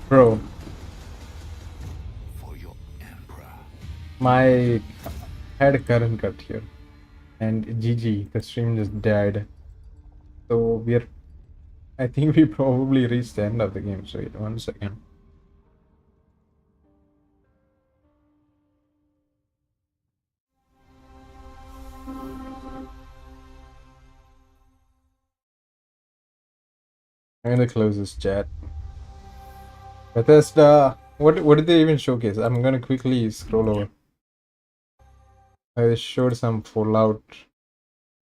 Bro, For your emperor. my had a current cut here. And GG, the stream just died. So I think we probably reached the end of the game. So wait 1 second. I'm gonna close this chat. Bethesda, what did they even showcase? I'm gonna quickly scroll over. I showed some Fallout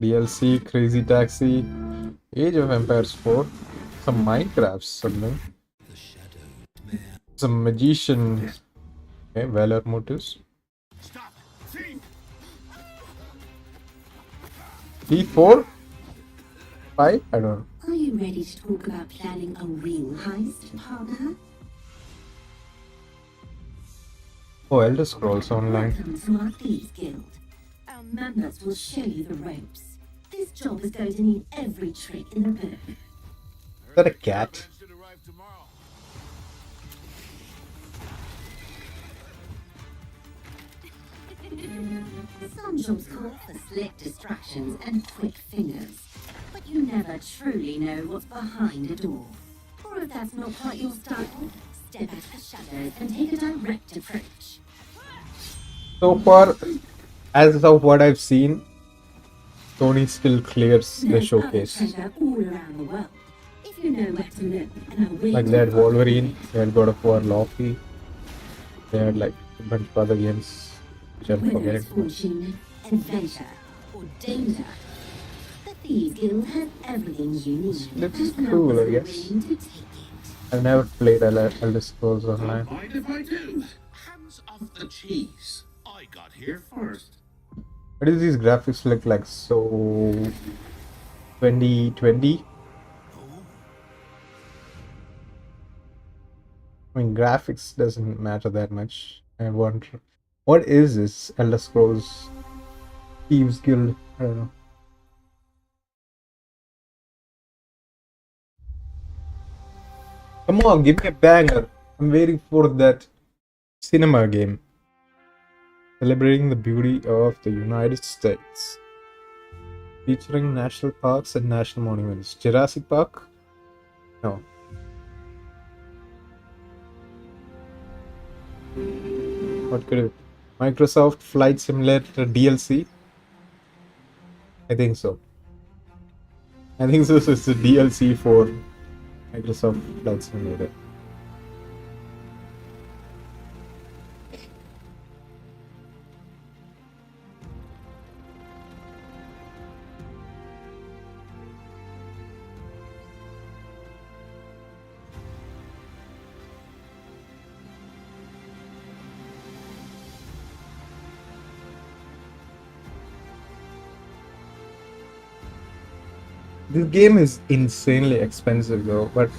DLC, Crazy Taxi, Age of Empires 4, some Minecraft, something, The shadowed man. some Magician, okay, Valor Motives, Stop! Thief! D4, 5, I don't know. Are you ready to talk about planning a real heist, partner? Oh, Elder Scrolls Online. Welcome to our Thieves Guild. Our members will show you the ropes. This job is going to need every trick in the book. Is that a cat? Should arrive tomorrow. Some jobs call for slick distractions and quick fingers, but you never truly know what's behind a door. Or if that's not quite your style, step into the shadows and take a direct approach. So far, as of what I've seen, Tony still clears the There's showcase. other treasure all around the world. If you know where to look and are willing Like to they had follow Wolverine, it. they had God of War, Loki, they had like a bunch of other games which I'm Whether it's forgetting. fortune, adventure, or danger, the Thieves Guild has everything you need. Looks and cool, I members are guess. willing to take it. I've never played Elder Scrolls Online. Mind if I do? Hands off the cheese. I got here first. Why do these graphics look like so 2020? I mean, graphics doesn't matter that much. I wonder, what is this Elder Scrolls Thieves Guild? I don't know. Come on, give me a banger. I'm waiting for that cinema game. Celebrating the beauty of the United States. Featuring national parks and national monuments. Jurassic Park? No. What could it? Microsoft Flight Simulator DLC? I think so. I think this is the DLC for Microsoft Flight Simulator. This game is insanely expensive though, but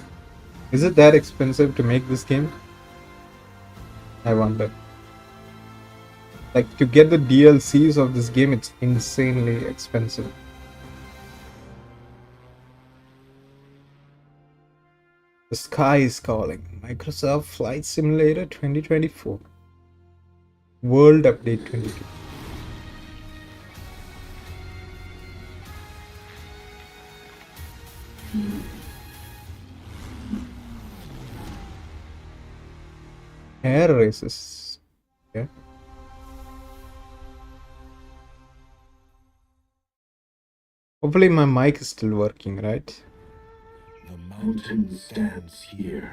is it that expensive to make this game? I wonder. Like, to get the DLCs of this game, it's insanely expensive. The sky is calling. Microsoft Flight Simulator 2024. World Update 22. Air races. Okay. Hopefully my mic is still working, right? The mountain stands here,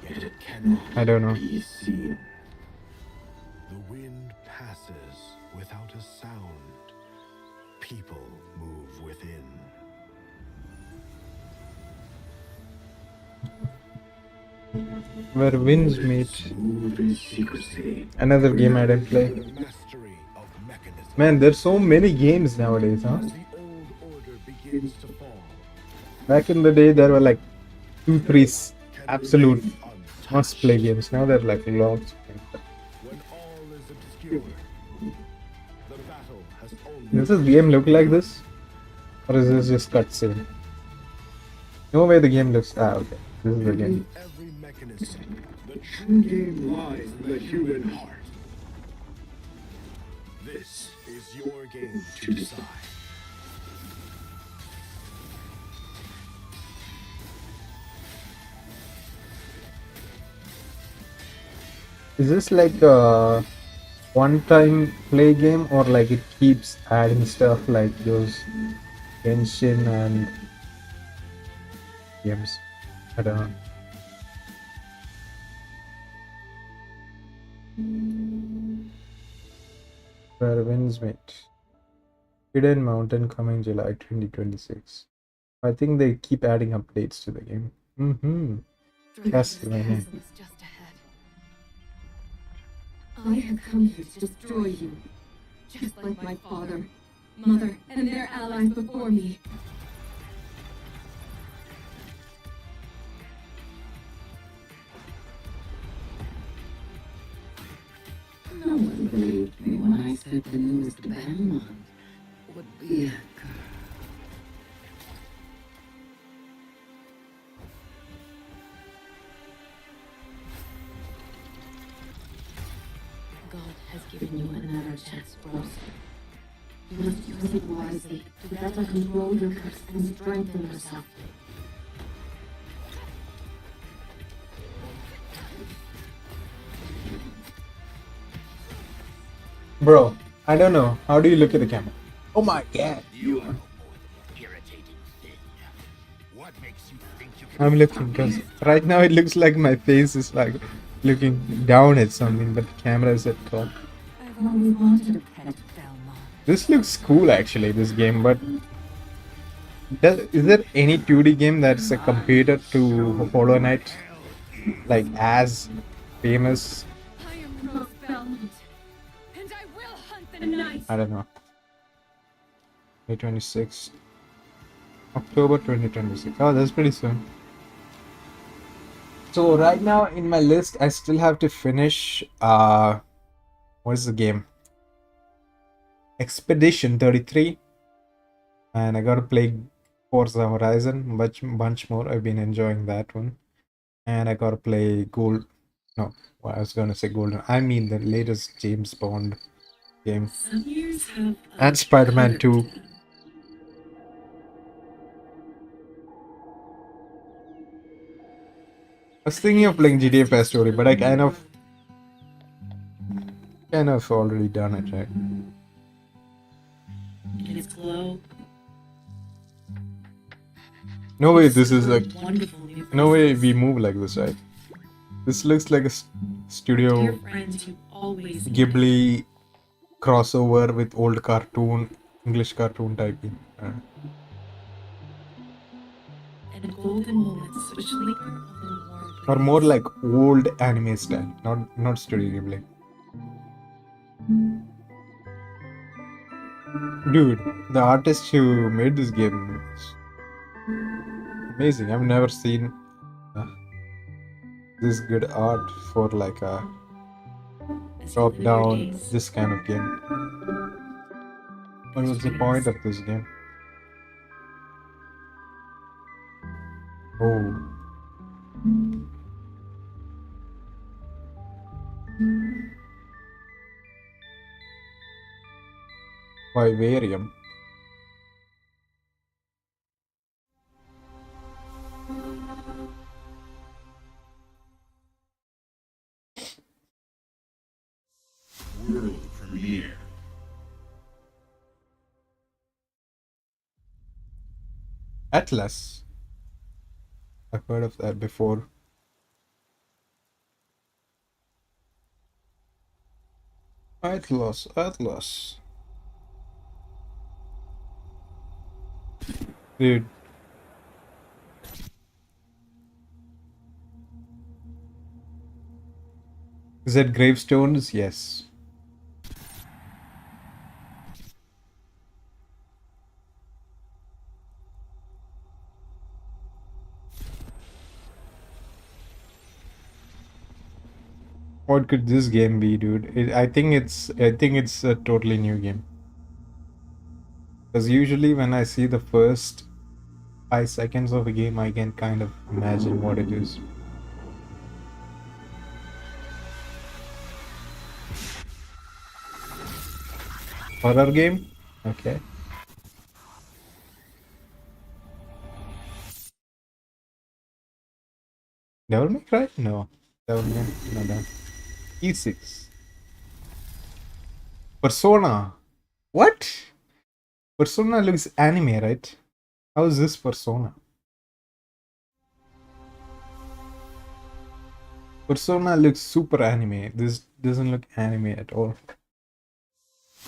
yet it cannot I don't know. be seen. The wind passes without a sound. People move within. Where winds meet. Move in secrecy. Another game I didn't play. The mastery of mechanism. Man, there's so many games nowadays, huh? As the old order begins to fall. Back in the day, there were like 2, 3 absolute must-play games. Now there are like lots. When all is obscure, the battle has only Does this game look like this? Or is this just cutscene? No way the game looks... Ah, okay. This is the game. every mechanism mechanism. The true game lies in the human heart. This is your game to decide. Is this like a one-time play game, or like it keeps adding stuff like those Genshin and games? I don't know. Where winds meet. Hidden Mountain coming July 2026. I think they keep adding updates to the game. Castlevania. Castle is just ahead. I have come here to destroy you, just like my father, mother, and their allies before me. No one believed me when I said the newest Belmont would be a girl. God has given you another chance, Rose. You must use it wisely to better control your curse and strengthen yourself. Bro, I don't know. How do you look at the camera? Oh my god. You are no more than an irritating thing. What makes you think you can I'm looking because right now it looks like my face is like looking down at something, but the camera is at top. I've always wanted a pet Belmont. This looks cool actually, this game, but is there any 2D game that's a competitor to Hollow Knight? Like as famous? I am Rose Belmont, and I will hunt the night. I don't know. 2026. October 2026. Oh, that's pretty soon. So right now in my list, I still have to finish what is the game? Expedition 33. And I gotta play Forza Horizon bunch more. I've been enjoying that one. And I gotta play I was gonna say Golden. I mean the latest James Bond game. Some years have And Spider-Man 2. I was thinking of playing GTA 5 Story, but I kind of already done it, right? In its glow. No way this is like, Wonderful new no way faces. we move like this, right? This looks like a Dear Studio friends you always Ghibli crossover with old cartoon, English cartoon typing. and golden moments which linger on the warm Or more like old anime style, not Studio Ghibli. Dude, the artist who made this game is amazing. I've never seen this good art for like a as you top live your down days. this kind of game. What was the point of this game? Oh. Vivarium. world premiere. Atlas. I've heard of that before. Atlas. Dude. Is that gravestones? Yes. What could this game be, dude? I think it's a totally new game. Because usually when I see the first 5 seconds of a game, I can kind of imagine what it is. Horror game? Okay. Devil May Cry? No. Devil May no. E6. Persona. What? Persona looks anime, right? How is this Persona? Persona looks super anime. This doesn't look anime at all.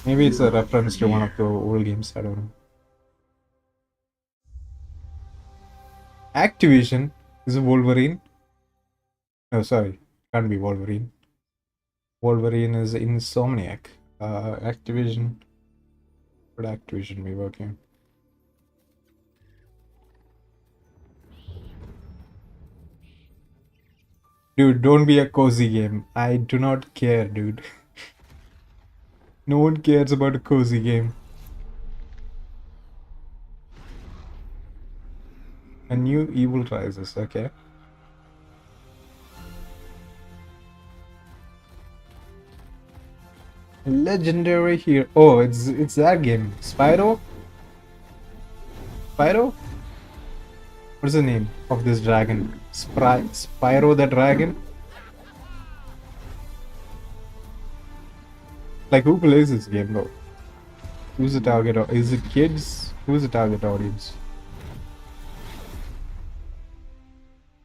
Maybe it's a reference to one of the old games. I don't know. Activision is a Wolverine. Oh, sorry. Can't be Wolverine. Wolverine is Insomniac. Activision. Would Activision be working? Dude, don't be a cozy game. I do not care, dude. No one cares about a cozy game. A new Evil Rises, okay. Legendary hero. Oh, it's that game. Spyro? Spyro? What's the name of this dragon? Spyro the dragon? Like, who plays this game though? Who's the target? Is it kids? Who's the target audience?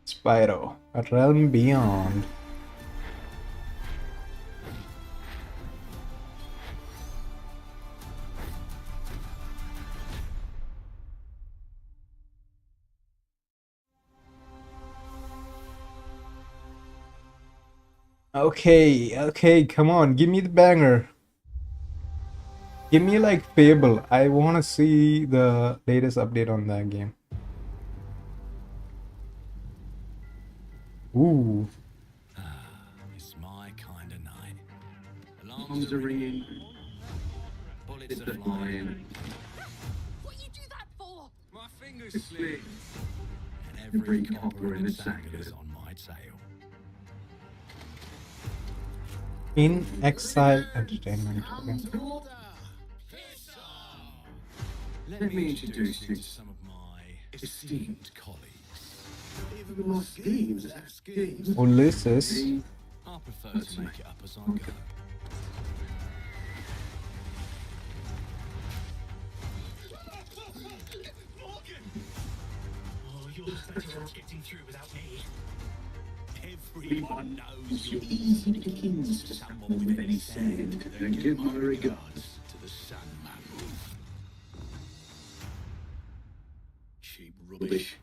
Spyro, A Realm Beyond. Okay, come on, give me the banger. Give me like Fable. I want to see the latest update on that game. Ooh. It's my kind of night. Alarms are ringing. Bullets are flying. What you do that for? My fingers slip. And every copper in the sanguine's on my tail. In Exile Entertainment. Okay. Let me introduce you to some of my esteemed colleagues. Even more schemes at schemes. Ulysses. I prefer to make it up as I go. Oh, you're better off getting through without me. Everyone knows you're easy to kins to someone with any sand. And give my regards to the Sandman. Cheap rubbish.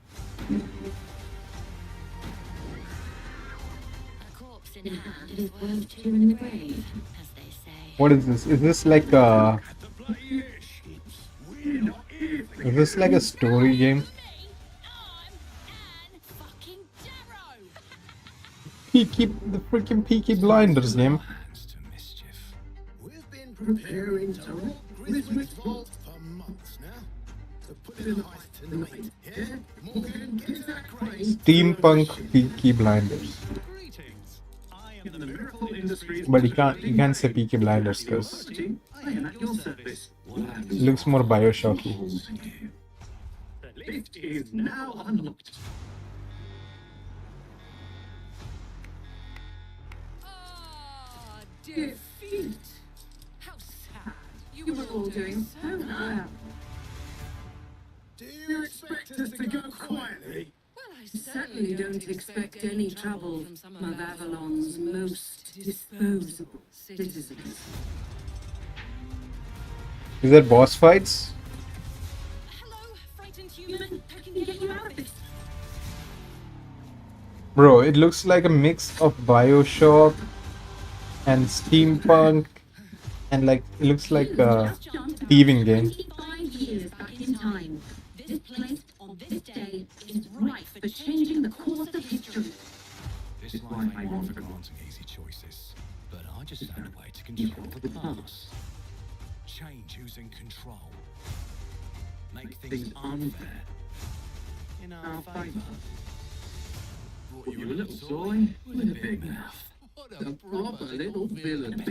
A corpse in hand is worth two in the grave, as they say. What is this? Is this like a... Is this like a story game? The freaking Peaky Blinders game. We've been preparing to rob Griswold's vault for months now. So put it in the heist tonight. Yeah? Morgan, get into that crate. Steampunk Peaky Blinders. Greetings. I am the Miracle Industries. But you can't say Peaky Blinders because I am at your service. it looks more Bioshocky. The lift is now unlocked. Defeat. How sad. You were all doing so well. Do you expect us to go quietly? Well, I certainly don't expect any trouble from some of Avalon's most disposable citizens. Is there boss fights? Hello, frightened human. How can we get you out of this? Bro, it looks like a mix of Bioshock and steampunk and like it looks like a thieving game. 25 years back in time. This place on this day is ripe for changing the course of history. This life may want for granting easy choices, but I just found a way to control the past. Change who's in control. Make things unfair. In our favour. Brought you a little toy with a big mouth. What a proper little villain.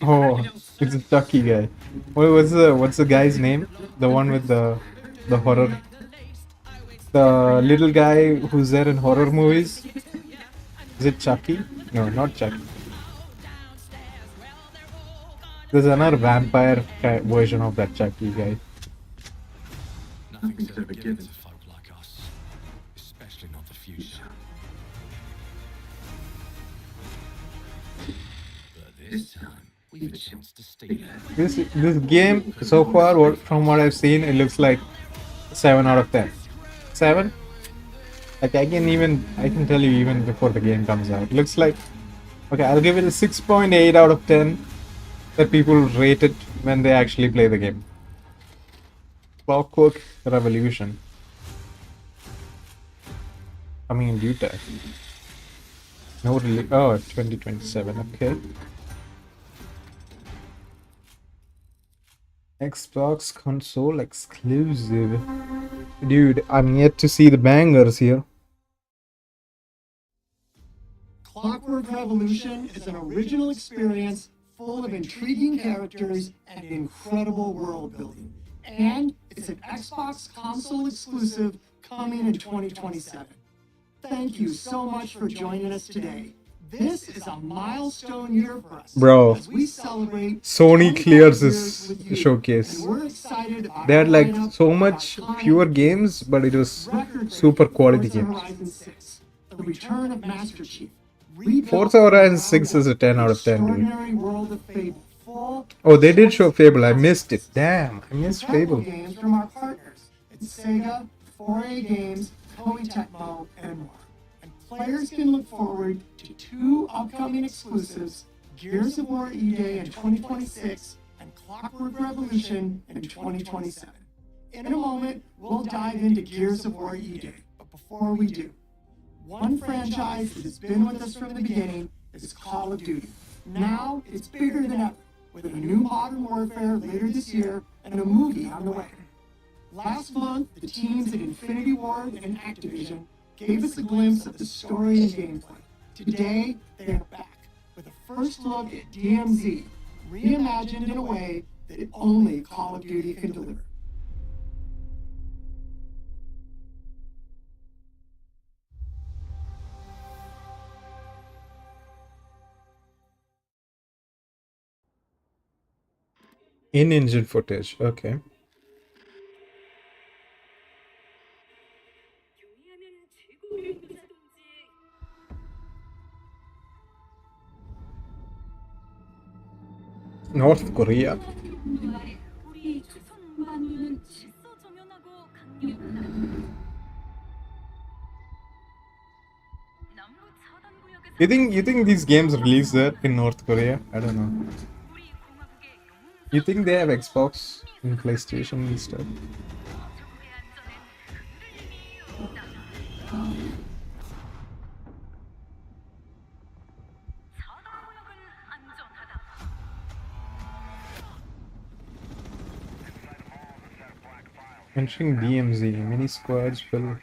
Oh, It's a Chucky guy. What's the guy's name? The one with the horror. The little guy who's there in horror movies. Is it Chucky? No, not Chucky. There's another vampire version of that Chucky guy. Nothing's ever given to folk like us, especially not the future. But this time, we have a chance to steal it. This game so far, from what I've seen, it looks like 7 out of 10. 7? Like I can tell you even before the game comes out. It looks like, okay, I'll give it a 6.8 out of 10 that people rate it when they actually play the game. Clockwork Revolution. Coming in due time. No release. Oh, 2027. Okay. Xbox console exclusive. Dude, I'm yet to see the bangers here. Clockwork Revolution is an original experience full of intriguing characters and incredible world building. And it's an Xbox console exclusive coming in 2027. Thank you so much for joining us today. This is a milestone year for us. Bro, as we celebrate Sony 25 clears years this with you. showcase. And we're excited about They had our like lineup so of much iconic fewer games, but it was super quality Forza games. Horizon 6, The Return of Master Chief. rebuilt Forza Horizon 6 is a 10 out of 10, dude. extraordinary world of Fable, full Oh, they did show Fable. I missed it. Damn, I missed incredible Fable. games from our partners at Sega, 4A Games, Koei Tecmo, and more. And players can look forward to 2 upcoming exclusives, Gears of War E-Day in 2026 and Clockwork Revolution in 2027. In a moment, we'll dive into Gears of War E-Day, but before we do, one franchise that has been with us from the beginning is Call of Duty. Now it's bigger than ever, with a new Modern Warfare later this year and a movie on the way. Last month, the teams at Infinity Ward and Activision gave us a glimpse of the story and gameplay. Today, they are back with a first look at DMZ, reimagined in a way that only Call of Duty can deliver. In-engine footage. Okay. North Korea. 우리 조선 만주는 질서정연하고 강력하다. 남부 차단 구역에서 You think these games release there in North Korea? I don't know. 우리 공화국의 영웅 You think they have Xbox and PlayStation and stuff? 적국의 안전엔 흔들림이 없다. 차단 구역은 안전하다. Entering DMZ, mini squads will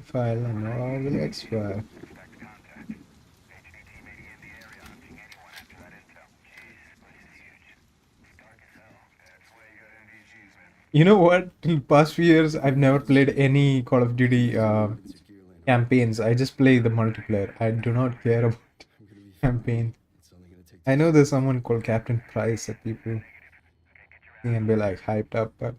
file and all will expire. You know what? In the past few years, I've never played any Call of Duty campaigns. I just play the multiplayer. I do not care about campaign. I know there's someone called Captain Price that people can be like hyped up, but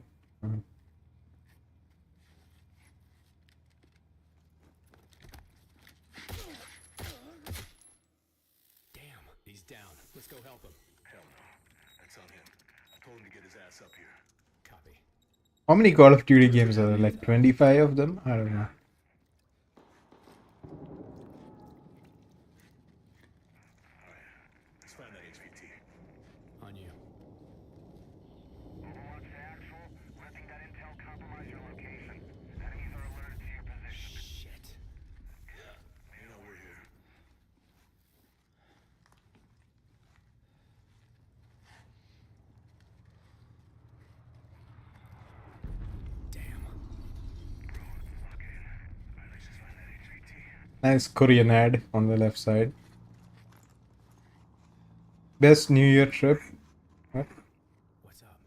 Damn, he's down. Let's go help him. Hell no. That's on him. I told him to get his ass up here. Copy. how many Call of Duty games are there? Like 25 of them? I don't know. Let's find that HVT. On you. Overwatch to Axel. Letting that intel compromise your location. Enemies are alerted to your position. Shit. You know we're here. Damn. Let's just find that HVT. Nice Korean ad on the left side. Best New Year trip. What? What's up?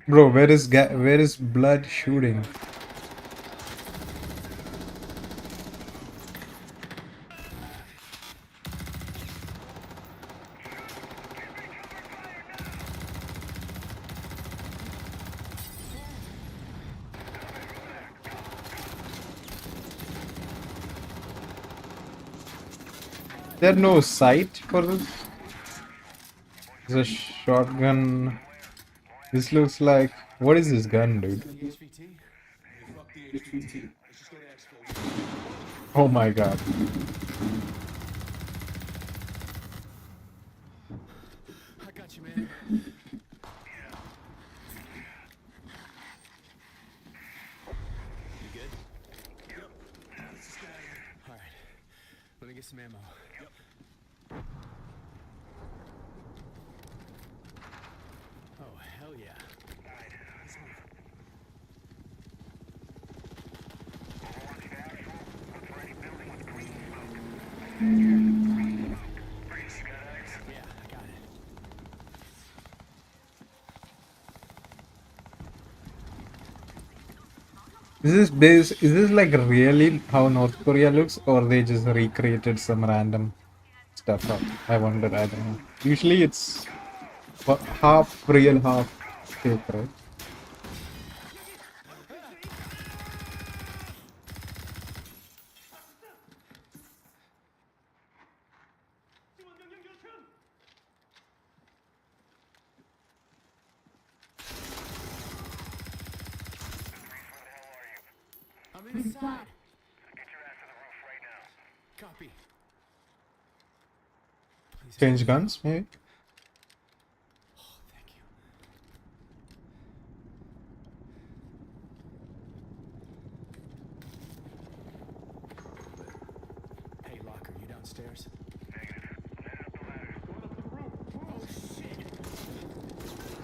Bro, where is blood shooting? There no sight for this? It's a shotgun. This looks like, what is this gun, dude? Oh my god. I got you, man. You good? Yep. All right. Let me get some ammo. Yep. Oh, hell yeah. Yeah, I got it. Is this like really how North Korea looks, or they just recreated some random stuff up? I wonder, I don't know. Usually it's half real, half fake, right? I'm inside. Get your ass to the roof right now. Copy. Please. Change guns, maybe? Oh, thank you. Hey, Locker, you downstairs? Negative. Head up the ladder. Going up the roof. Oh, shit. Get on the chopper.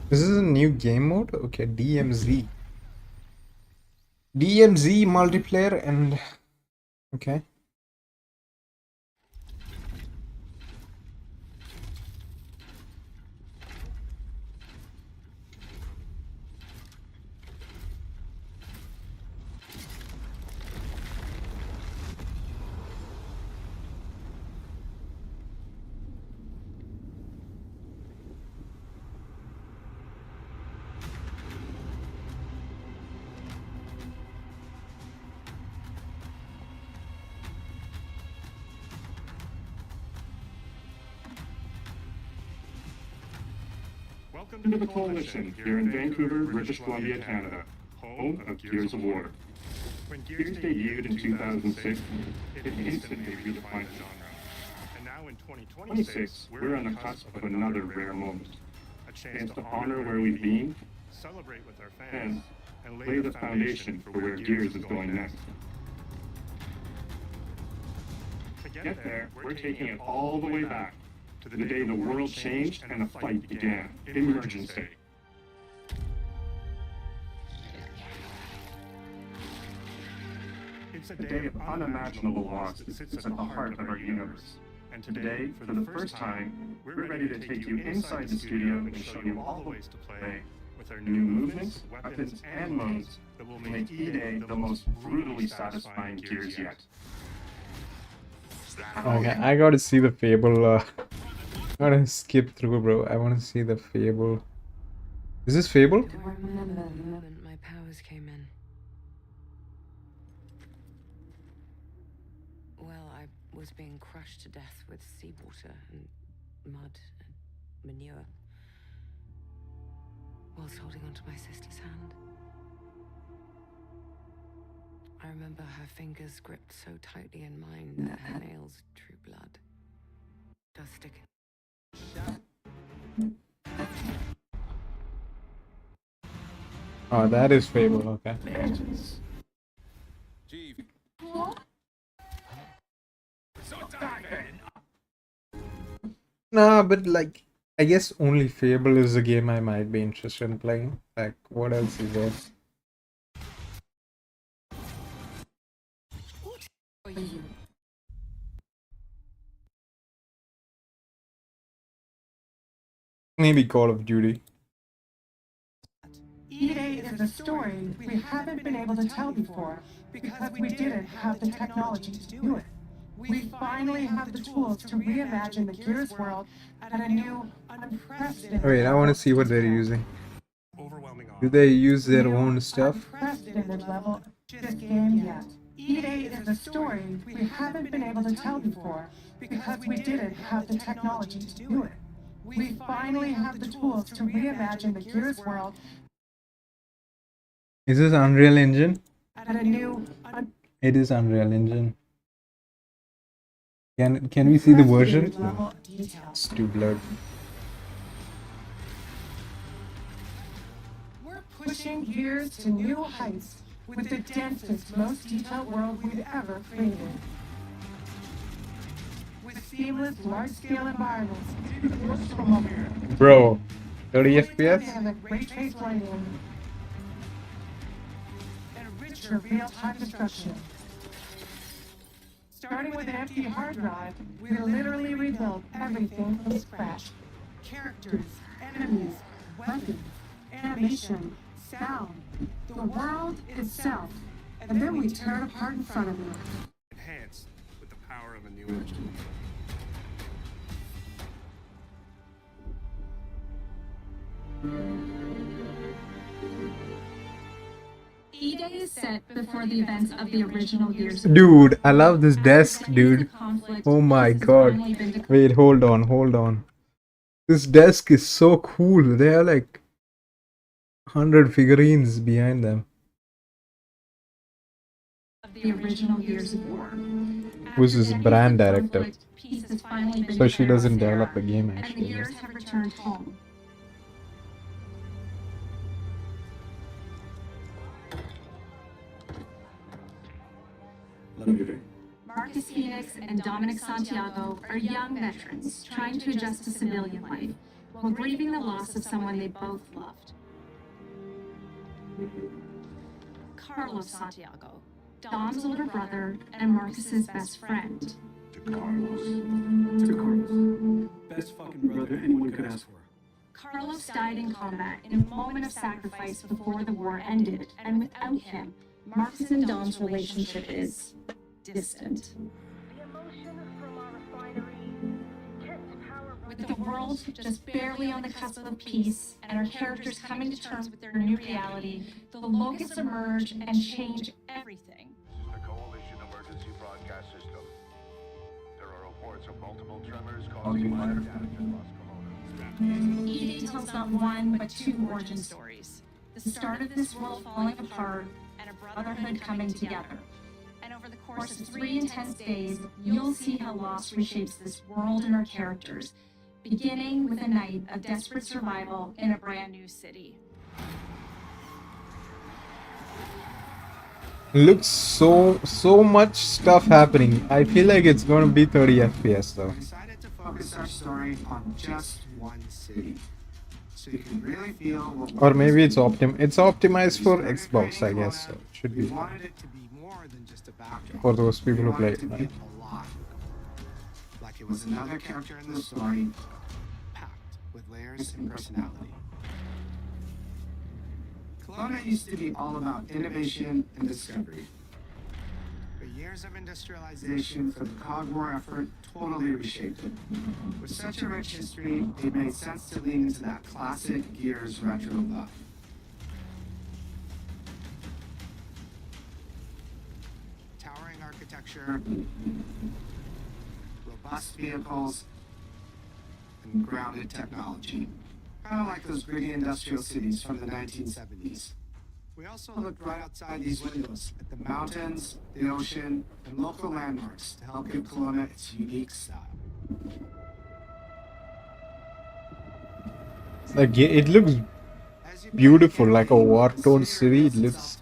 This is a new game mode? Okay, DMZ. DMZ multiplayer and... Okay. Welcome to the Coalition here in Vancouver, British Columbia, Canada, home of Gears of War. When Gears debuted in 2006, it instantly redefined the genre. And now in 2026, we're on the cusp of another rare moment. A chance to honor where we've been, celebrate with our fans, and lay the foundation for where Gears is going next. To get there, we're taking it all the way back to the day the world changed and the fight began, Emergence Day. It's a day of unimaginable loss that sits at the heart of our universe. And today, for the first time, we're ready to take you inside the studio and show you all the ways to play with our new movements, weapons, and modes that will make E-Day the most brutally satisfying Gears yet. Okay, I gotta see the Fable. I gotta skip through, bro. I wanna see the Fable. Is this Fable? I don't remember the moment my powers came in. Well, I was being crushed to death with seawater and mud and manure, whilst holding onto my sister's hand. I remember her fingers gripped so tightly in mine that her nails drew blood. Dust sticking. Oh, that is Fable, okay. Chief. Nah, but like, I guess only Fable is a game I might be interested in playing. Like, what else is there? Maybe Call of Duty. E-Day is a story we haven't been able to tell before because we didn't have the technology to do it. We finally have the tools to reimagine the Gears world at a new, unprecedented Wait, I want to see what they're using. Overwhelming Do odds. they use their own stuff? unprecedented level of this game yet. E-Day is a story we haven't been able to tell before because we didn't have the technology to do it. We finally have the tools to reimagine the Gears world Is this Unreal Engine? at a new, It is Unreal Engine. Can we see the version? unprecedented level of detail. It's too blurred. We're pushing Gears to new heights with the densest, most detailed world we've ever created. With seamless, large-scale environments, from up here. Bro, 30 And FPS? ray trace lighting. And richer real-time destruction. Starting with an empty hard drive, we literally rebuilt everything from scratch. Characters, enemies, weapons, animation, sound, the world itself. And then we tear it apart in front of you. Enhanced with the power of a new engine. E-Day is set before the events of the original Gears. Dude, I love this desk, dude. Oh my god. Wait, hold on. This desk is so cool. There are like 100 figurines behind them. Of the original Gears of War. Who's this After brand decades of director? conflict, peace has finally been So she declared doesn't on Terra, develop a game, and the actually. Gears have returned home. Marcus Phoenix and Dominic Santiago are young veterans trying to adjust to civilian life while grieving the loss of someone they both loved. Carlos Santiago, Dom's older brother and Marcus's best friend. To Carlos. Best fucking brother anyone could ask for. Carlos died in combat in a moment of sacrifice before the war ended, and without him, Marcus and Dom's relationship is distant. With the world just barely on the cusp of peace and our characters coming to terms with their new reality, the Locusts emerge and change everything. The Coalition Emergency Broadcast System. There are reports of multiple tremors causing minor damage across Pomona. E-Day tells not one, but two origin stories. The start of this world falling apart and a brotherhood coming together. And over the course of 3 intense days, you'll see how loss reshapes this world and our characters, beginning with a night of desperate survival in a brand new city. Looks so much stuff happening. I feel like it's gonna be 30 FPS though. We decided to focus our story on just one city, so you can really feel what. Or maybe it's optimized for Xbox, I guess. So it should We be wanted it to be more than just a backdrop. for those people who We play wanted it, it to be right? alive, like it was another character in the story, packed with layers and personality. Kelowna used to be all about innovation and discovery. But years of industrialization for the Cog War effort totally reshaped it. With such a rich history, it made sense to lean into that classic Gears retro love. Towering architecture, robust vehicles, and grounded technology. Kind of like those gritty industrial cities from the 1970s. We also looked right outside these windows at the mountains, the ocean, and local landmarks to help give Kelowna its unique style. Like it looks beautiful, like a war-torn city. It looks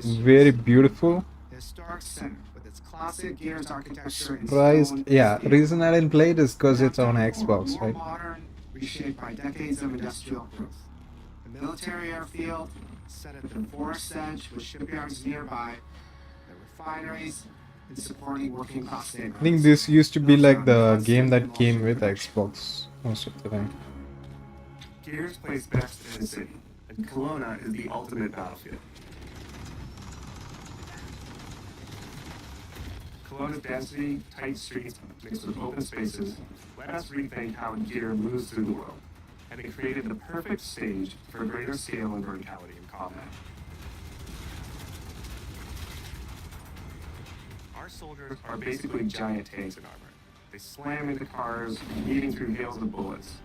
very beautiful. The historic center with its classic Gears architecture and Surprised, stone, yeah. Reason I didn't play it is because it's on more Xbox, right? modern, reshaped by decades of industrial growth. The military airfield, set at the forest edge with shipyards nearby, the refineries, and supporting working class neighborhoods. I think this used to be like the game that came with Xbox most of the time. Gears plays best in the city, and Kelowna is the ultimate battlefield. Kelowna's density, tight streets, mixed with open spaces, let us rethink how Gear moves through the world, and it created the perfect stage for greater scale and verticality in combat. Our soldiers are basically giant tanks in armor. They slam into cars, weaving through hails of bullets.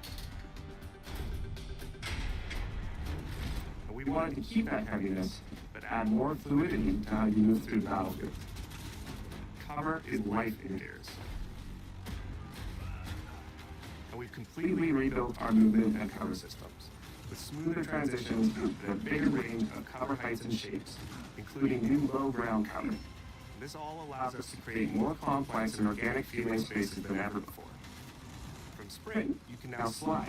We wanted to keep that heaviness, but add more fluidity to how you move through the battlefield. Cover is life in Gears. And we've completely rebuilt our movement and cover systems, with smoother transitions and a bigger range of cover heights and shapes, including new low ground cover. This all allows us to create more complex and organic feeling spaces than ever before. From sprint, you can now slide,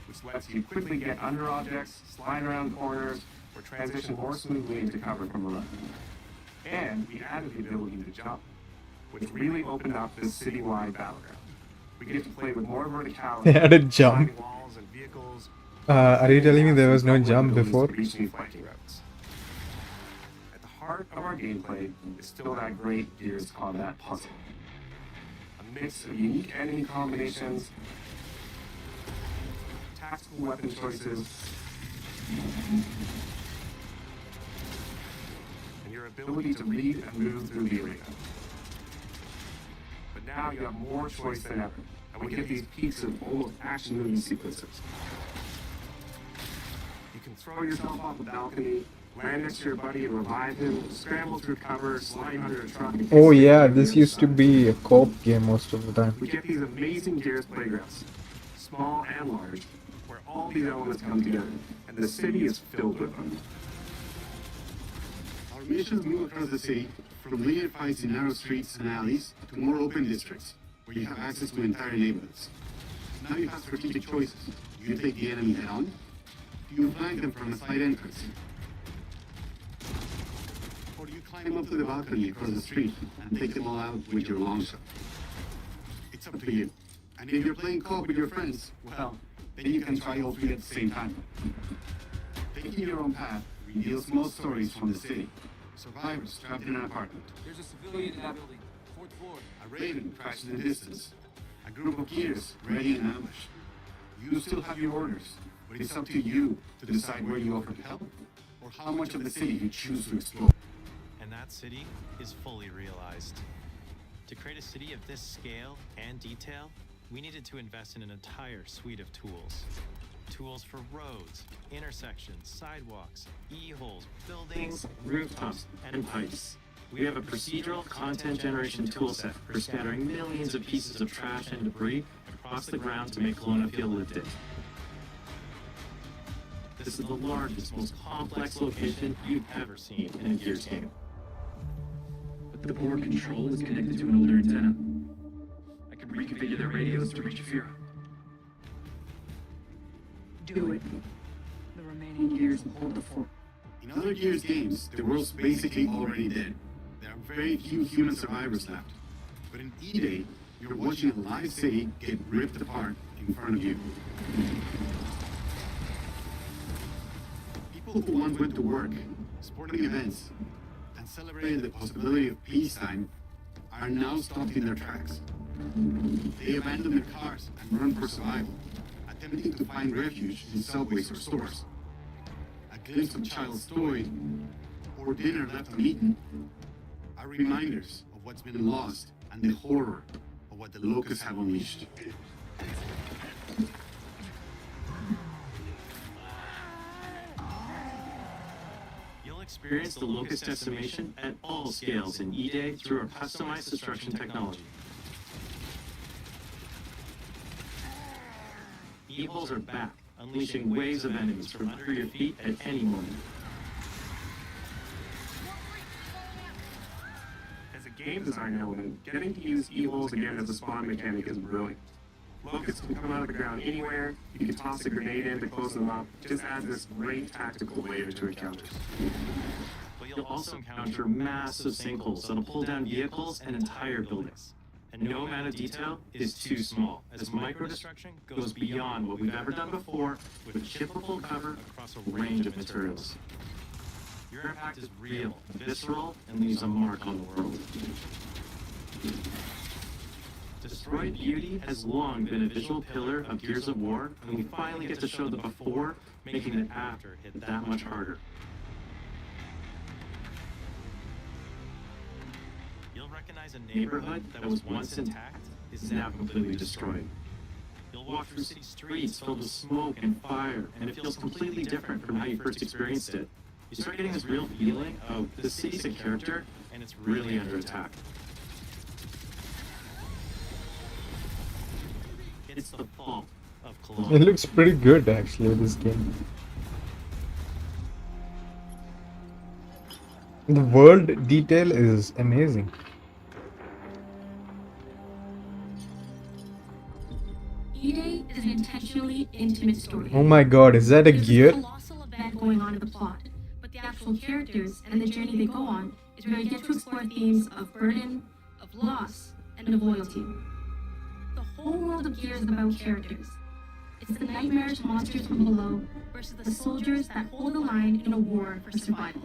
which lets you quickly get under objects, slide around corners, or transition more smoothly into cover from the left. And we added the ability to jump, which really opened up this citywide battleground. We get to play with more verticality. They added jump. climbing walls and vehicles. Are you telling me there was no jump Abilities before? to reach new flanking routes. At the heart of our gameplay is still that great Gears combat puzzle. A mix of unique enemy combinations, tactical weapon choices, and your ability to read and move through the arena. But now you have more choice than ever, and we get these peaks of almost action movie sequences. You can throw yourself off a balcony, land next to your buddy and revive him, scramble through cover, slide under a truck. and Oh escape yeah, from this your used to side. be a co-op game most of the time. We get these amazing Gears playgrounds, small and large, where all these elements come together, and the city is filled with them. Our missions move across the city, from linear fights in narrow streets and alleys to more open districts, where you have access to entire neighborhoods. Now you have strategic choices. Do you take the enemy head on? Do you flank them from a side entrance? Or do you climb up to the balcony across the street and take them all out with your long shot? It's up to you. And if you're playing co-op with your friends, well, then you can try all three at the same time. Taking your own path reveals most stories from the city. Survivors trapped in an apartment. There's a civilian in that building. Fourth floor. A raven crashed in the distance. A group of Gears ready in ambush. You still have your orders, but it's up to you to decide where you offer help or how much of the city you choose to explore. And that city is fully realized. To create a city of this scale and detail, we needed to invest in an entire suite of tools. Tools for roads, intersections, sidewalks, e-holes, buildings, rooftops, and pipes. We have a procedural content generation toolset for scattering millions of pieces of trash and debris across the ground to make Kelowna feel lived in. This is the largest, most complex location you've ever seen in a Gears game. But the board control is connected to an older antenna. I can reconfigure the radios to reach Fira. Do it. The remaining Gears will hold the fort. In other Gears games, the world's basically already dead. There are very few human survivors left. But in E-Day, you're watching a live city get ripped apart in front of you. People who once went to work, sporting events, and celebrated the possibility of peacetime are now stopped in their tracks. They abandon their cars and run for survival, attempting to find refuge in subways or stores. A glimpse of child's toy or dinner left uneaten are reminders of what's been lost and the horror of what the locusts have unleashed. You'll experience the locust decimation at all scales in E-Day through our customized destruction technology. E-Holes are back, unleashing waves of enemies from under your feet at any moment. As a game design element, getting to use E-holes again as a spawn mechanic is brilliant. Locusts can come out of the ground anywhere, you can toss a grenade in to close them up, it just adds this great tactical layer to encounters. But you'll also encounter massive sinkholes that'll pull down vehicles and entire buildings. And no amount of detail is too small, as micro-destruction goes beyond what we've ever done before with chippable cover across a range of materials. Your impact is real, visceral, and leaves a mark on the world. Destroyed Beauty has long been a visual pillar of Gears of War, and we finally get to show the before, making the after hit that much harder. You'll recognize a neighborhood that was once intact is now completely destroyed. You'll walk through city streets filled with smoke and fire, and it feels completely different from how you first experienced it. You start getting this real feeling of the city's a character, and it's really under attack. It's the fault of Cologne. It looks pretty good actually, this game. The world detail is amazing. E-Day is an intentionally intimate story. Oh my god, is that a There's gear? a colossal event going on in the plot, but the actual characters and the journey they go on is where you get to explore themes of burden, of loss, and of loyalty. The whole world of Gears is about characters. It's the nightmarish monsters from below versus the soldiers that hold the line in a war for survival.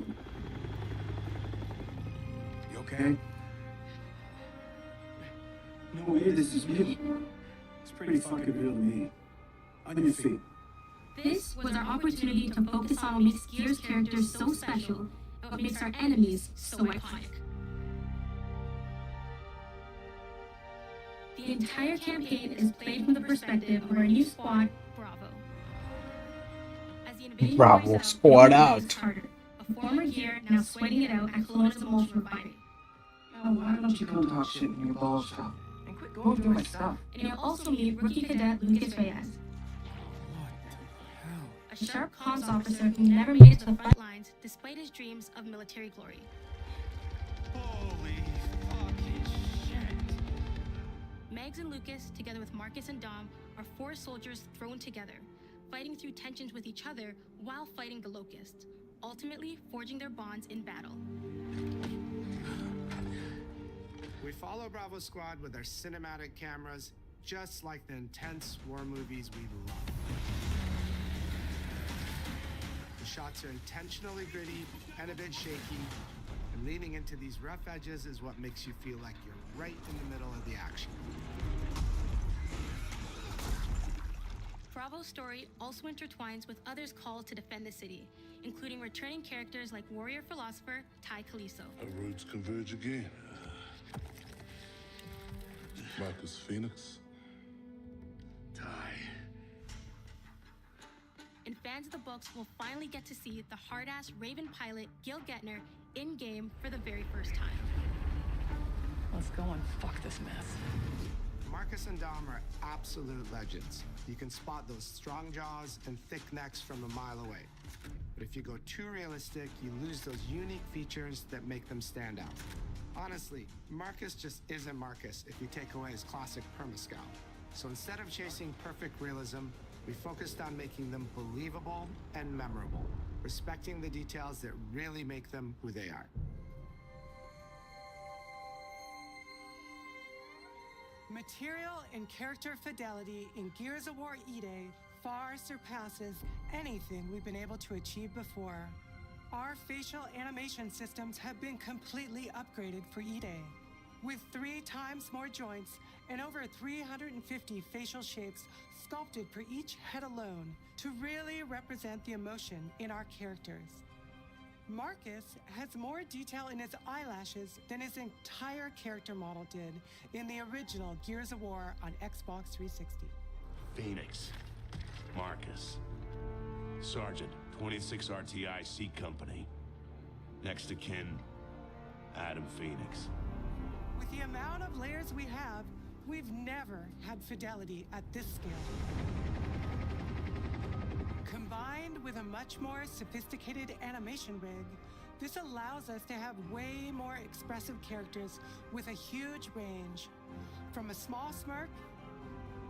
You okay? No way this is real. It's pretty fucking real to me. On your feet. This was our opportunity to focus on what makes Gears characters so special and what makes our enemies so iconic. The entire campaign is played from the perspective of our new squad, Bravo. As the invasion Bravo breaks out, squad Luke out. is Carter, a former Gear now sweating it out at Kelowna's emulsion refinery. Now, why don't you come talk shit in your balls shop? And quit going through my stuff. And you'll also meet rookie cadet Lucas Reyes. A sharp comms officer who never made it to the front lines despite his dreams of military glory. Holy fucking shit. Megs and Lucas, together with Marcus and Dom, are four soldiers thrown together, fighting through tensions with each other while fighting the Locust, ultimately forging their bonds in battle. We follow Bravo Squad with our cinematic cameras, just like the intense war movies we love. The shots are intentionally gritty and a bit shaky, and leaning into these rough edges is what makes you feel like you're right in the middle of the action. Bravo's story also intertwines with others called to defend the city, including returning characters like warrior philosopher Ty Kaliso. Our roads converge again. Marcus Phoenix. Ty. And fans of the books will finally get to see the hard-ass Raven pilot Gil Gettner in-game for the very first time. Let's go and fuck this mess. Marcus and Dom are absolute legends. You can spot those strong jaws and thick necks from a mile away. But if you go too realistic, you lose those unique features that make them stand out. Honestly, Marcus just isn't Marcus if you take away his classic permascout. So instead of chasing perfect realism, we focused on making them believable and memorable, respecting the details that really make them who they are. Material and character fidelity in Gears of War E-Day far surpasses anything we've been able to achieve before. Our facial animation systems have been completely upgraded for E-Day, with 3 times more joints and over 350 facial shapes sculpted for each head alone to really represent the emotion in our characters. Marcus has more detail in his eyelashes than his entire character model did in the original Gears of War on Xbox 360. Phoenix. Marcus. Sergeant, 26 RTI C Company. Next to kin, Adam Phoenix. With the amount of layers we have, we've never had fidelity at this scale. Combined with a much more sophisticated animation rig, this allows us to have way more expressive characters with a huge range. From a small smirk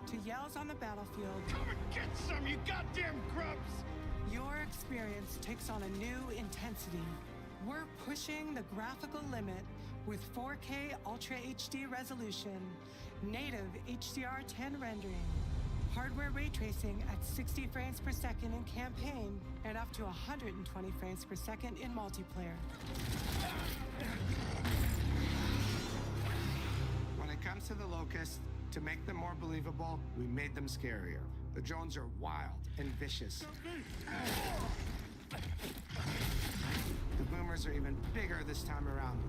to yells on the battlefield. Come and get some, you goddamn grubs! Your experience takes on a new intensity. We're pushing the graphical limit with 4K Ultra HD resolution, native HDR10 rendering, hardware ray tracing at 60 frames per second in campaign, and up to 120 frames per second in multiplayer. When it comes to the Locusts, to make them more believable, we made them scarier. The drones are wild and vicious. The boomers are even bigger this time around.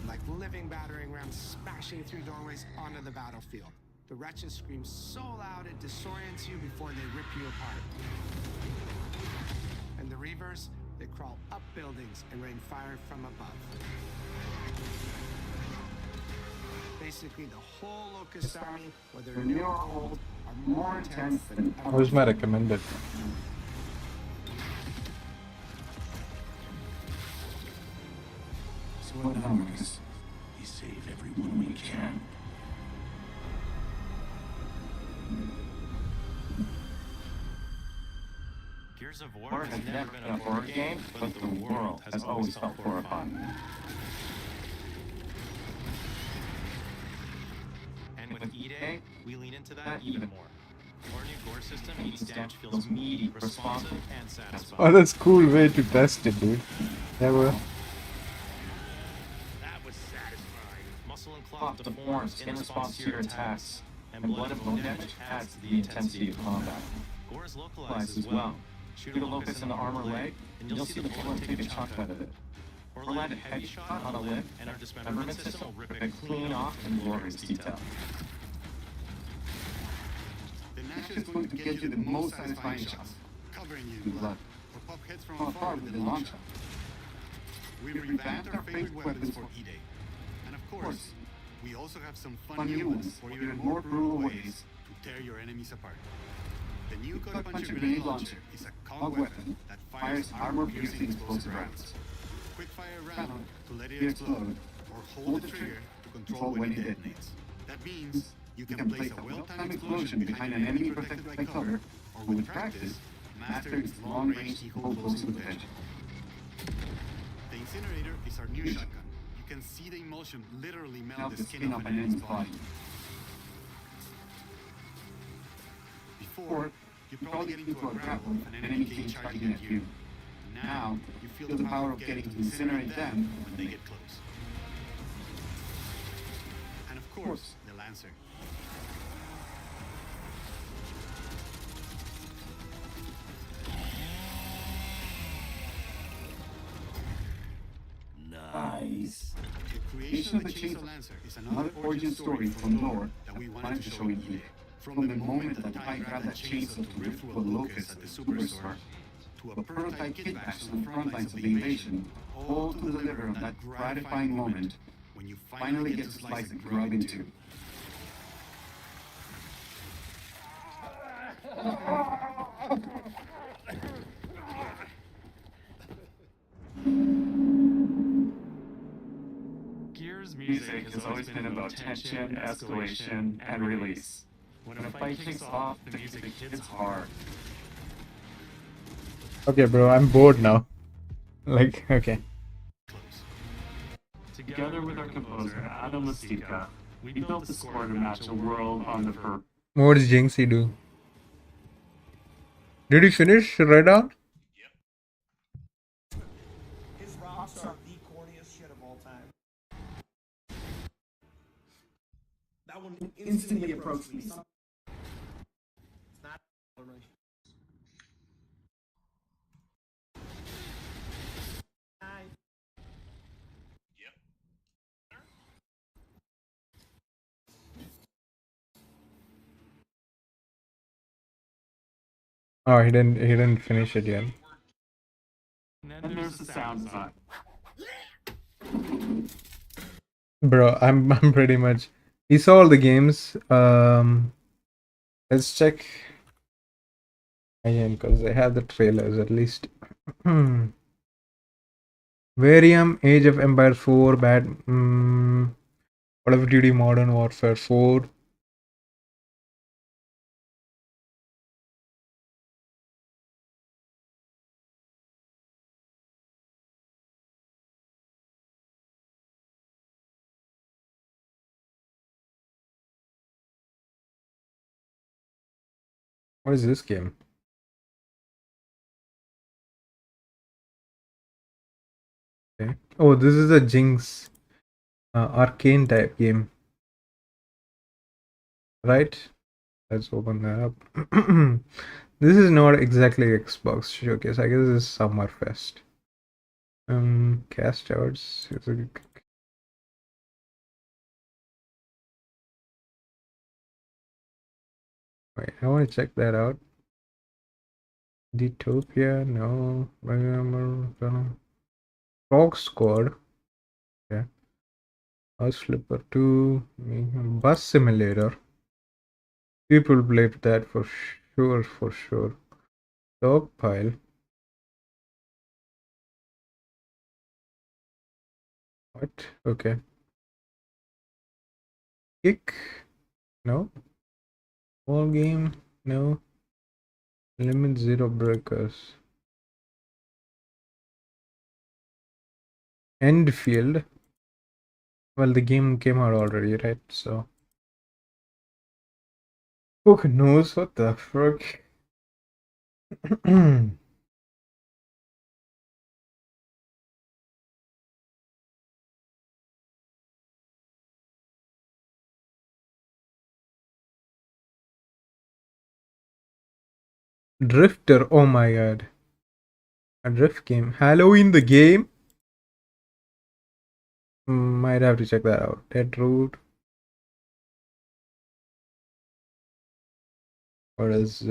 Like living battering rams smashing through doorways onto the battlefield. The wretches scream so loud it disorients you before they rip you apart. And the Reavers, they crawl up buildings and rain fire from above. Basically, the whole Locust army, whether new or old, are more intense than ever. Where's my recommended? So what now, Marcus? We save everyone we can. Gears of War has never been a horror game, but the world has always felt horrifying. And with E-Day, we lean into that even more. Our new gore system, each damage feels meaty, responsive, and satisfying. Oh, that's a cool way to test it, dude. Never. That was satisfying. Muscle and cloth deforms in response to your attacks, and blood and bone damage adds to the intensity of combat. Gore is localized as well. Shoot a locust in the armor leg, and you'll see the bullet take a chunk out of it. Or land a heavy shot on a limb, and our dismemberment system will rip it clean off in glorious detail. The Nash is going to get you the most satisfying shots, covering you in blood, or pop heads from afar with the long shot. We revamped our favorite weapons for E-Day. And of course, we also have some fun new ones for even more brutal ways to tear your enemies apart. The new Gut Puncher grenade launcher is a COG weapon that fires armor-piercing explosive rounds. Quick fire round to let it explode, or hold the trigger to control when it detonates. That means you can place a well-timed explosion behind an enemy protected by cover, or with practice, master its long-range equal closing potential. The Incinerator is our new shotgun. You can see the emulsion literally melt the skin off an enemy's body. Before, you probably get into a grapple and an enemy came charging at you. Now, you feel the power of getting to incinerate them when they get close. And of course, the Lancer. Nice. The creation of the Chainsaw Lancer is another origin story from lore that we wanted to show in E-Day. From the moment that Ty grabbed that chainsaw to rip through a locust at the superstore, to a prototype kit bash on the front lines of the invasion, all to deliver on that gratifying moment when you finally get to slice the grub in two. Gears music has always been about tension, escalation, and release. When a fight kicks off, the music hits hard. Okay, bro, I'm bored now. Like, okay. Together with our composer, Adam Lastica, we built the score to match a world on the verge. What does Jinxie do? Did he finish Red Dawn? His rocks are the corniest shit of all time. That one instantly approached me. It's not. Oh, he didn't finish it yet. And then there's the sound design. Bro, I'm pretty much. He saw all the games. Let's check. I am because they have the trailers at least. Varium, Age of Empires 4, Call of Duty Modern Warfare 4. What is this game? Okay. Oh, this is a Jinx arcane type game. Right? Let's open that up. This is not exactly Xbox showcase. I guess this is Summerfest. Cast outs. Wait, I want to check that out. Detopia, no. Frog Squad. Okay. House Flipper 2. Bus Simulator. People played that for sure. Dogpile. What? Okay. Kick? No. Ball game? No. Limit Zero Breakers. Endfield. Well, the game came out already, right? So. Who knows what the frick? Drifter, oh my god. A drift game. Halloween the game? Might have to check that out. Dead Root. What is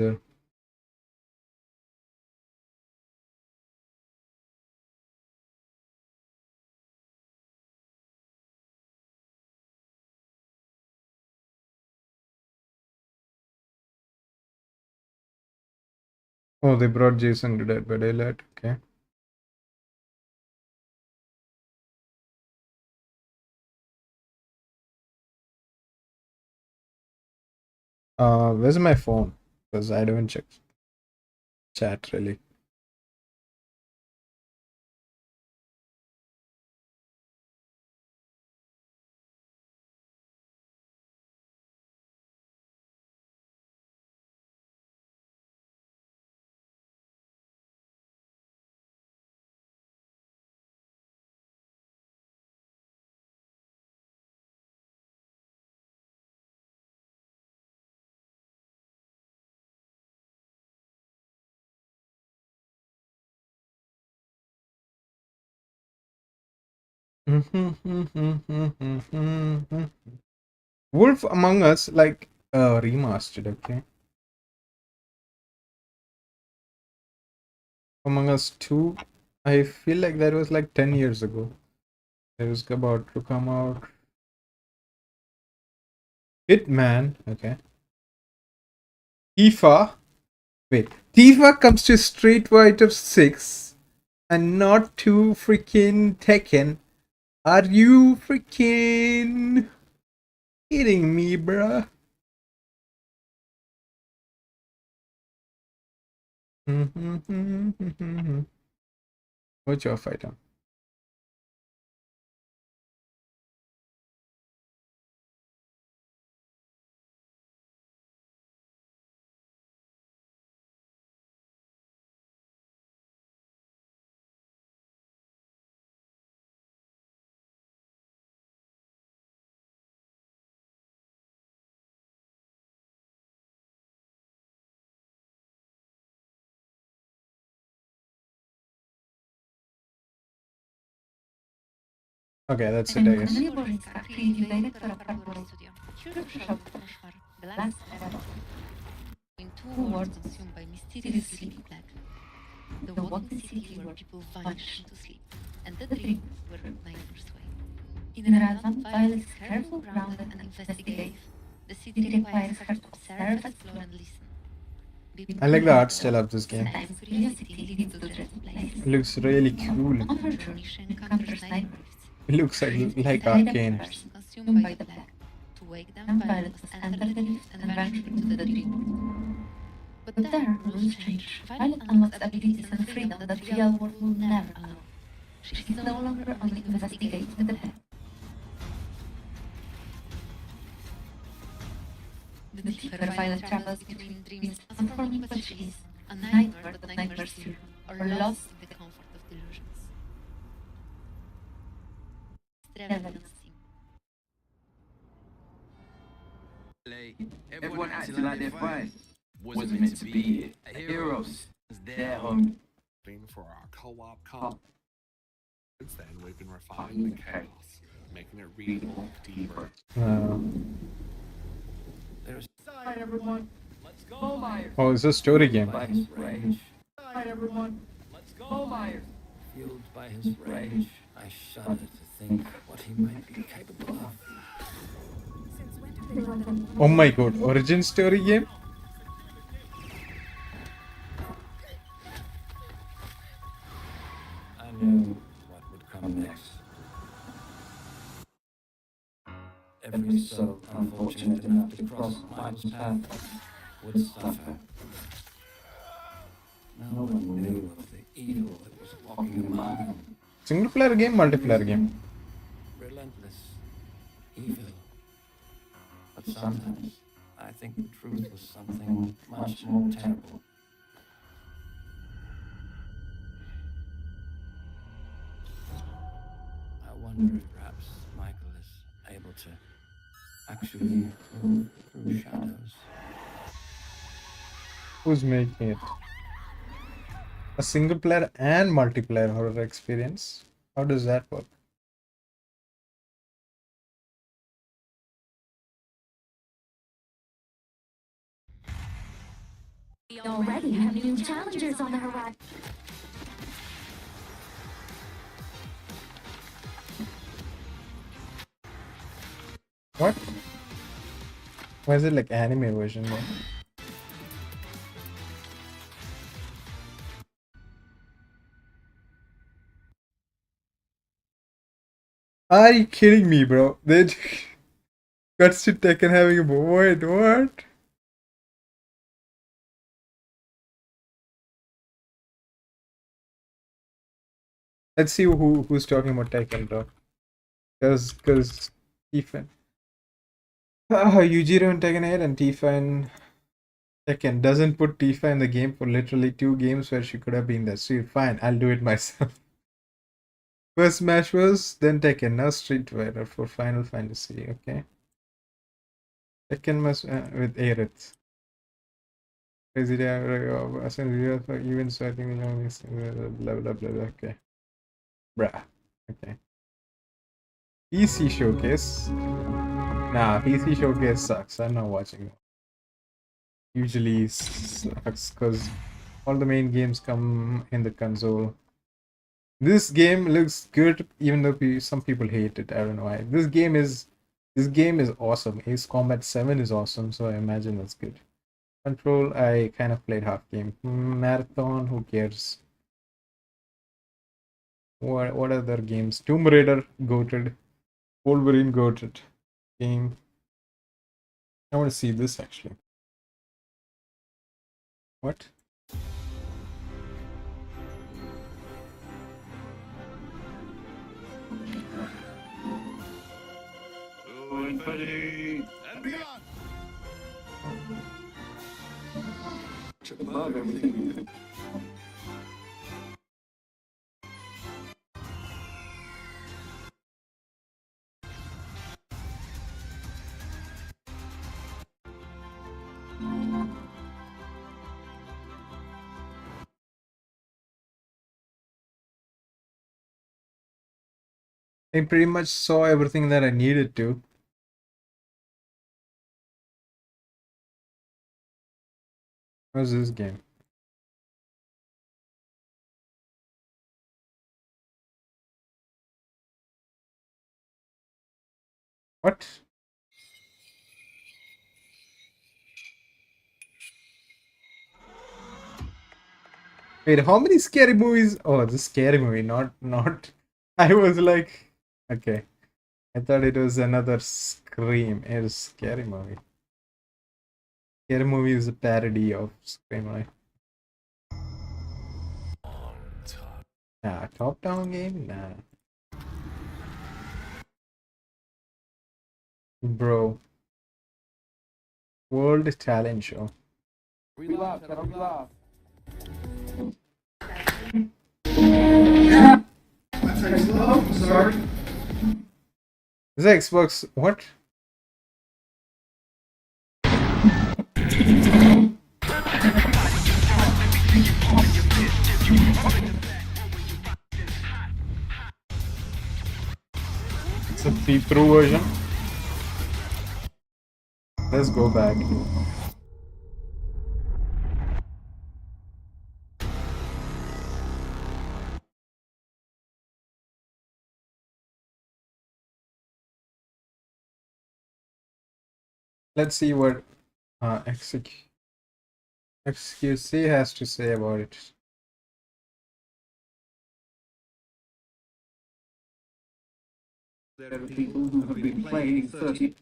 Oh, they brought Jason to Dead by Daylight. Okay. Where's my phone? Because I don't check chat really. Wolf Among Us, like remastered, okay. Among Us 2, I feel like that was like 10 years ago. It was about to come out. Hitman, okay. Tifa. Wait, Tifa comes to Street Fighter 6 and not to freaking Tekken. Are you freaking kidding me, bruh? What's your fighter? Okay, that's it, I guess. two words consumed by mysterious sleeping plague. The walking city where people vanish into sleep, and the dream where nightmares sway. In Radvan, Violet is careful, grounded, and investigative. The city requires her to observe, explore, and listen. I like the art style of this game. Sometimes curiosity leads to dreadful places. It looks really cool. On her journey, she encounters nightmares. It looks like Arcane. Consumed by the black. To wake them, Violet must enter the lift and venture into the dream world. But there, rules change. Violet unlocks abilities and freedom that the real world will never allow. She is no longer only investigating the dead. The deeper Violet travels between dreams, transforming what she is, a nightmare that nightmares fear, or lost in the comfort of delusions. Travel Everyone acted like they're fine. Wasn't meant to be here. Heroes. They're home. For our co-op comp. Since then, we've been refining the chaos, making it readable deeper. There's side, everyone. Let's go, Myers. Oh, it's a story game. By his rage. Side, everyone. Let's go, Myers. Fueled by his rage, I shudder to think what he might be capable of. Oh my god, origin story game? I knew what would come next. Every soul unfortunate enough to cross Miles' path would suffer. No one knew of the evil that was walking among them. Single player game, multiplayer game. Relentless, evil. But sometimes I think the truth was something much more terrible. I wonder if perhaps Michael is able to actually move through shadows. Who's making it? A single player and multiplayer horror experience? How does that work? We already have new challengers on the horizon. What? Why is it like anime version though? Are you kidding me, bro? They cuts to Tekken having a wait, what? Let's see who's talking about Tekken, bro. Because Tifa, Yujiro in Tekken 8 and Tifa in Tekken doesn't put Tifa in the game for literally 2 games where she could have been there. So fine, I'll do it myself. First Smash Bros, then Tekken, now Street Fighter for Final Fantasy. Okay. Tekken must with Aerith. Crazy day, events. So I think blah blah blah. Okay. Bruh. Okay. PC Showcase. Nah, PC Showcase sucks. I'm not watching it. Usually sucks because all the main games come in the console. This game looks good, even though some people hate it. I don't know why. This game is awesome. Ace Combat 7 is awesome, so I imagine that's good. Control, I kind of played half game. Marathon, who cares? What other games? Tomb Raider, goated. Wolverine, goated. Game. I want to see this actually. What? To infinity and beyond. Above everything we do. I pretty much saw everything that I needed to. What's this game? What? Wait, how many scary movies? Oh, the scary movie, not. I was like, okay. I thought it was another Scream. It was scary movie. Scary movie is a parody of Scream, right? Nah, top-down game? Nah. Bro. World Talent Show. Relapse, gotta relapse. Sorry. Is that Xbox? What? It's a see-through version. Let's go back. Let's see what XQC has to say about it. There are people who have been playing 30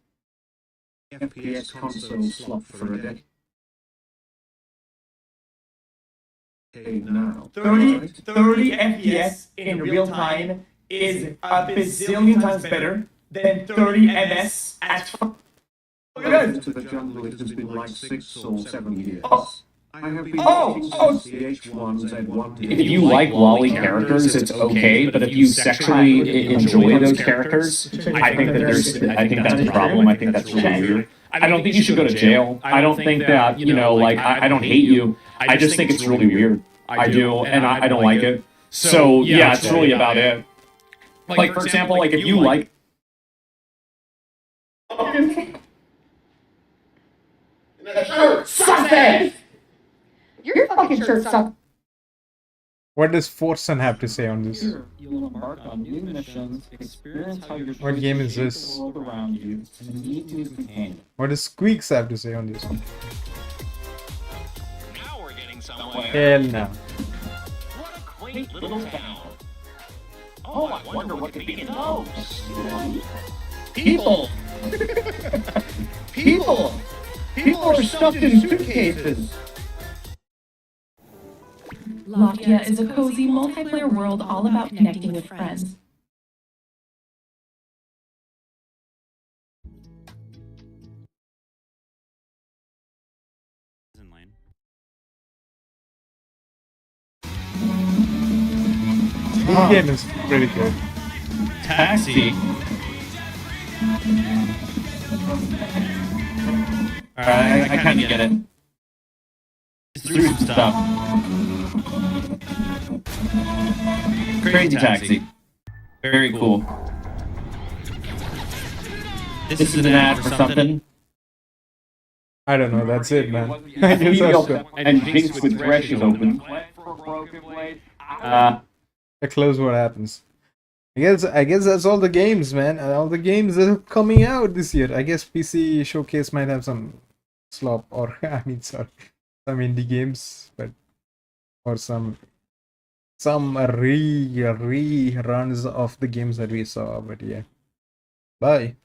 FPS console slot for a decade now. 30 FPS in real time is a bazillion times better than 30 MS at Welcome to the jungle, it has been like 6 or 7 years. I have been watching since the H1Z1. If you like lolly characters, it's okay, but if you sexually enjoy those characters, I think that's a problem. I think that's really weird. I don't think you should go to jail. I don't think that, like, I don't hate you. I just think it's really weird. I do, and I don't like it. So, yeah, it's really about it. Like, for example, like, if you like... Suck Your fucking shirt sucks. What does Forsen have to say on this? You'll embark on new missions, experience how your What game is shape this? the world around you, and meet new companions. What does Squeaks have to say on this? Now we're getting somewhere. Hell no. What a quaint little town. Oh, I wonder what could be in those. People! People! People are stuffed in suitcases! Loftia is a cozy, multiplayer world all about connecting with friends. This game is pretty good. Taxi. Alright, I kinda get it. It's through some stuff. Crazy Taxi. Very cool. This is an ad for something. I don't know, that's it, man. I guess that's it. And Jinx with Thresh is open. I close what happens. I guess that's all the games, man. All the games that are coming out this year. I guess PC Showcase might have some slop, or I mean, sorry, some indie games, but or some reruns of the games that we saw. But yeah, bye.